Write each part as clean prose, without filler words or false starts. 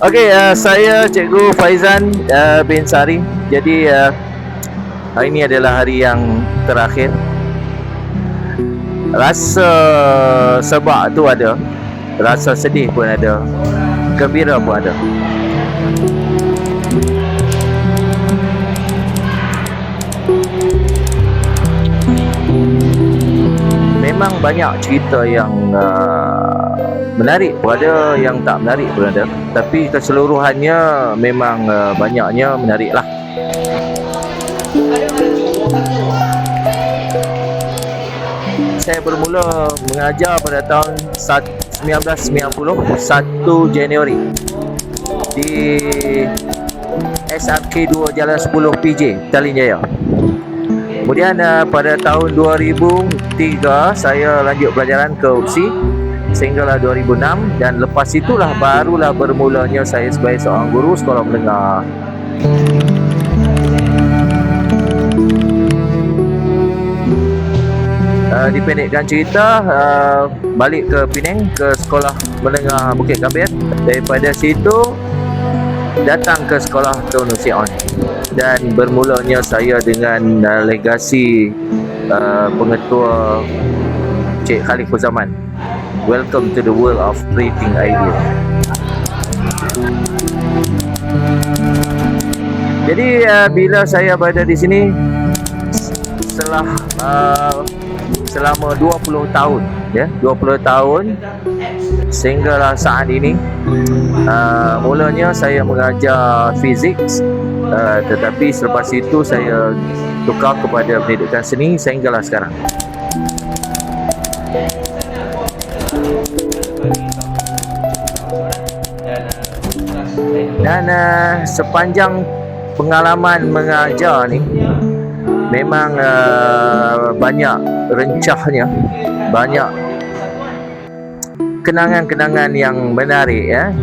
Okey, saya Cikgu Faizan bin Sari. Jadi hari ini adalah hari yang terakhir. Rasa sebab tu ada, rasa sedih pun ada, gembira pun ada. Memang banyak cerita yang menarik pun ada, yang tak menarik pun ada. Tapi keseluruhannya memang banyaknya menarik lah. Saya bermula mengajar pada tahun 1990, 1 Januari di SRK 2 Jalan 10 PJ, Petaling Jaya. Kemudian pada tahun 2003 saya lanjut pelajaran ke UPSI sehinggalah 2006, dan lepas itulah barulah bermulanya saya sebagai seorang guru sekolah menengah. Dipendekkan cerita, balik ke Penang, ke sekolah menengah Bukit Gambir. Daripada situ datang ke sekolah Tun Hussein On, dan bermulanya saya dengan legasi pengetua Cik Khalif Zaman. Welcome to the world of creating idea. Jadi bila saya berada di sini setelah selama 20 tahun, ya, 20 tahun sehinggalah saat ini. Mulanya saya mengajar fizik, tetapi selepas itu saya tukar kepada pendidikan seni sehinggalah sekarang. Dan sepanjang pengalaman mengajar ni memang banyak rencahnya, banyak kenangan-kenangan yang menarik, ya.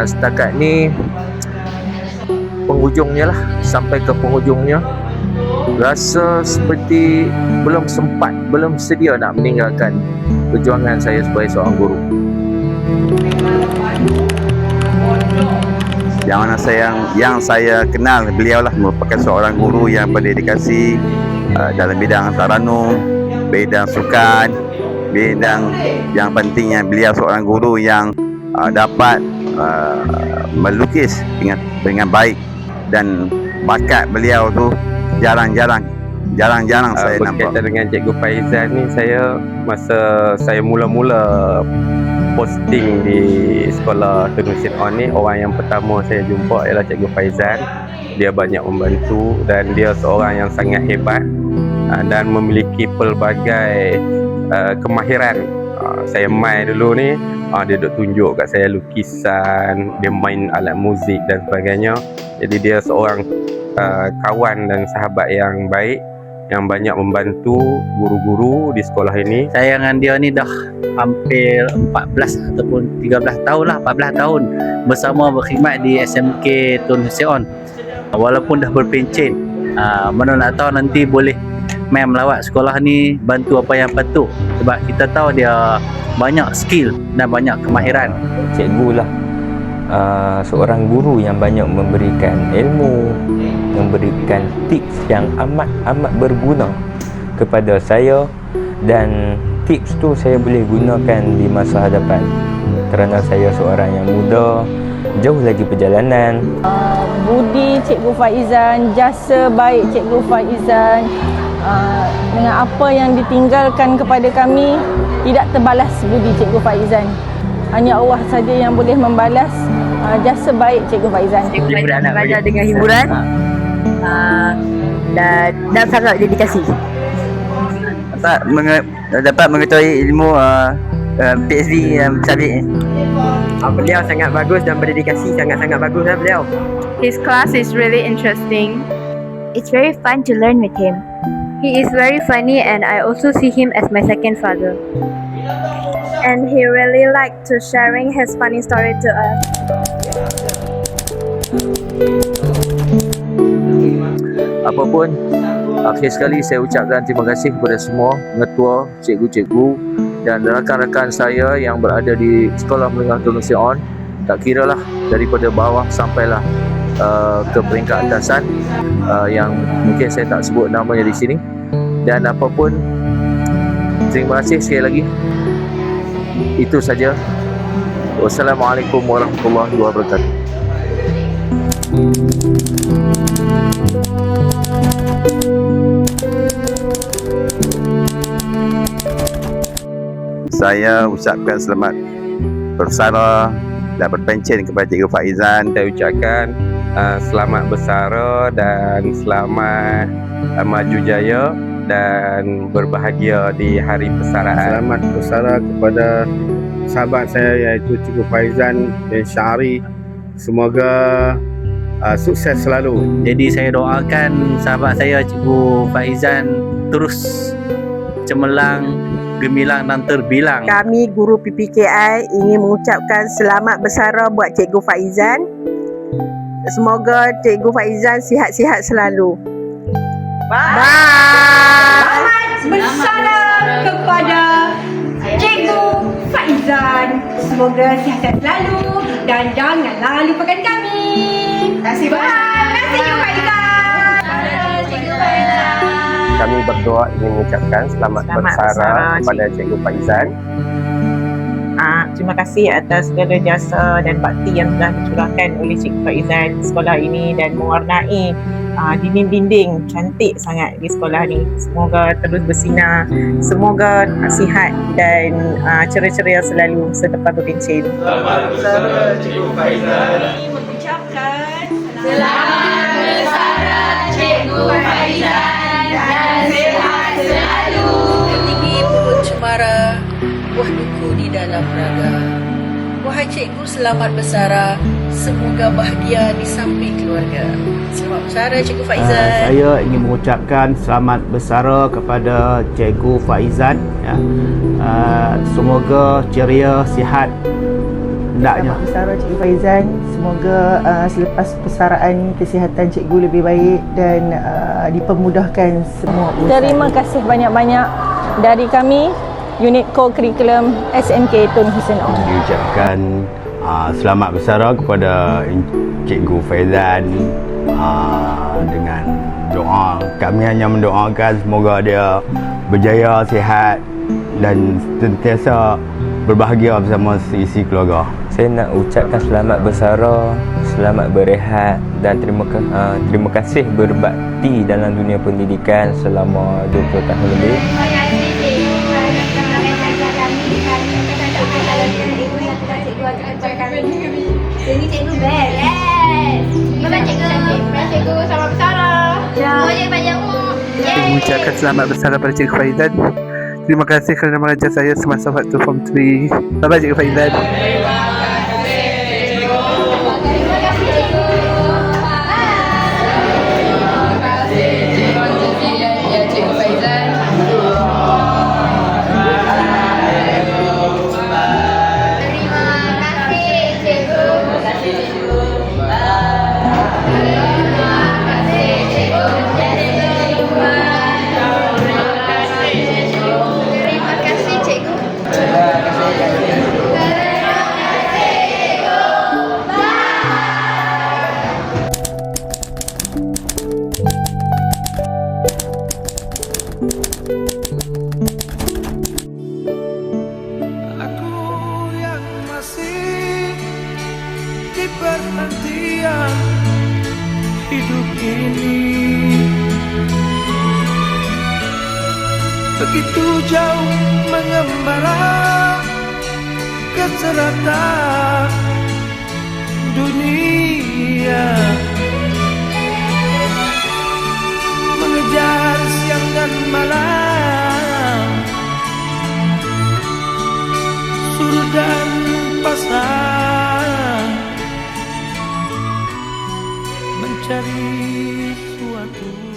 Setakat ni penghujungnya lah, sampai ke penghujungnya rasa seperti belum sempat, belum sedia nak meninggalkan perjuangan saya sebagai seorang guru. Yang saya kenal beliau lah merupakan seorang guru yang berdedikasi dalam bidang taranum, bidang sukan, bidang yang pentingnya beliau seorang guru yang dapat melukis dengan baik, dan bakat beliau tu jarang-jarang saya nampak. Berkaitan dengan Cikgu Faizan ni, saya masa saya mula-mula posting di sekolah Tun Hussein On ni, orang yang pertama saya jumpa ialah Cikgu Faizan. Dia banyak membantu dan dia seorang yang sangat hebat dan memiliki pelbagai kemahiran. Saya main dulu ni, dia duk tunjuk kat saya lukisan, dia main alat muzik dan sebagainya. Jadi dia seorang kawan dan sahabat yang baik, yang banyak membantu guru-guru di sekolah ini. Saya dengan dia ni dah hampir 14 ataupun 13 tahun lah, 14 tahun bersama berkhidmat di SMK Tun Hussein On. Walaupun dah berpencen, mana nak tahu nanti boleh main melawat sekolah ni, bantu apa yang patut, sebab kita tahu dia banyak skill dan banyak kemahiran. Cikgu lah seorang guru yang banyak memberikan ilmu, memberikan tips yang amat berguna kepada saya, dan tips tu saya boleh gunakan di masa hadapan kerana saya seorang yang muda, jauh lagi perjalanan. Budi Cikgu Faizan, jasa baik Cikgu Faizan, dengan apa yang ditinggalkan kepada kami, tidak terbalas budi Cikgu Faizan. Hanya Allah saja yang boleh membalas jasa baik Cikgu Faizan. Cikgu Faizan mengajar dengan hiburan dan sangat dedikasi. Dapat mengetahui ilmu PhD Sabit. Beliau sangat bagus dan berdedikasi, sangat-sangat bagus lah beliau. His class is really interesting. It's very fun to learn with him. He is very funny and I also see him as my second father. And he really liked to sharing his funny story to us. Apapun, akhir sekali saya ucapkan terima kasih kepada semua mengetua, cikgu-cikgu dan rakan-rakan saya yang berada di Sekolah Menengah Tun Hussein On. Tak kira lah daripada bawah sampailah ke peringkat atasan yang mungkin saya tak sebut namanya di sini. Dan apapun, terima kasih sekali lagi. Itu saja. Wassalamualaikum warahmatullahi wabarakatuh. Saya ucapkan selamat bersara dan berpencen kepada Cikgu Faizan. Saya ucapkan selamat bersara dan selamat maju jaya dan berbahagia di hari persaraan. Selamat bersara kepada sahabat saya iaitu Cikgu Faizan bin Syahri. Semoga sukses selalu. Jadi saya doakan sahabat saya Cikgu Faizan terus cemerlang, gemilang dan terbilang. Kami guru PPKI ingin mengucapkan selamat bersara buat Cikgu Faizan. Semoga Cikgu Faizan sihat-sihat selalu. Selamat bersara kepada Cikgu Faizan. Semoga sihat selalu dan janganlah lupakan kami. Terima kasih banyak. Terima kasih Cikgu Faizan. Cikgu Faizan. Kami berdoa ingin mengucapkan selamat bersara kepada Cikgu Faizan. Terima kasih atas segala jasa dan bakti yang telah dicurahkan oleh Cikgu Faizan di sekolah ini dan mewarnai dinding-dinding cantik sangat di sekolah ni. Semoga terus bersinar, semoga sihat dan ceria-ceria selalu selepas berpencen. Selamat bersara Cikgu Faizan. Mengucapkan selamat bersara Cikgu Faizan dan sihat selalu. Tinggi perut cemara, buah duku di dalam raga. Wahai cikgu, selamat bersara. Semoga bahagia di samping keluarga. Selamat bersara Cikgu Faizan. Saya ingin mengucapkan selamat bersara kepada Cikgu Faizan. Semoga ceria, sihat hendaknya. Selamat bersara Cikgu Faizan. Semoga selepas persaraan kesihatan cikgu lebih baik dan dipermudahkan semua urusan. Terima kasih banyak-banyak dari kami Unit Co-Curriculum SMK Tun Hussein On. Diucapkan selamat bersara kepada Cikgu Faizan dengan doa. Kami hanya mendoakan semoga dia berjaya, sihat dan sentiasa berbahagia bersama seisi keluarga. Saya nak ucapkan selamat bersara, selamat berehat dan terima kasih berbakti dalam dunia pendidikan selama 20 tahun lebih. Ini cikgu best. Yes. Terima kasih cikgu. Terima kasih cikgu. Selamat bersara. Semuanya banyak umur. Saya mengucapkan selamat bersara pada Cikgu Faizan. Terima kasih kerana mengajar saya semasa waktu Form 3. Selamat Cikgu Faizan. Perhentian hidup ini begitu jauh mengembara ke selatan dunia, mengejar siang dan malam dan pasar mencari suatu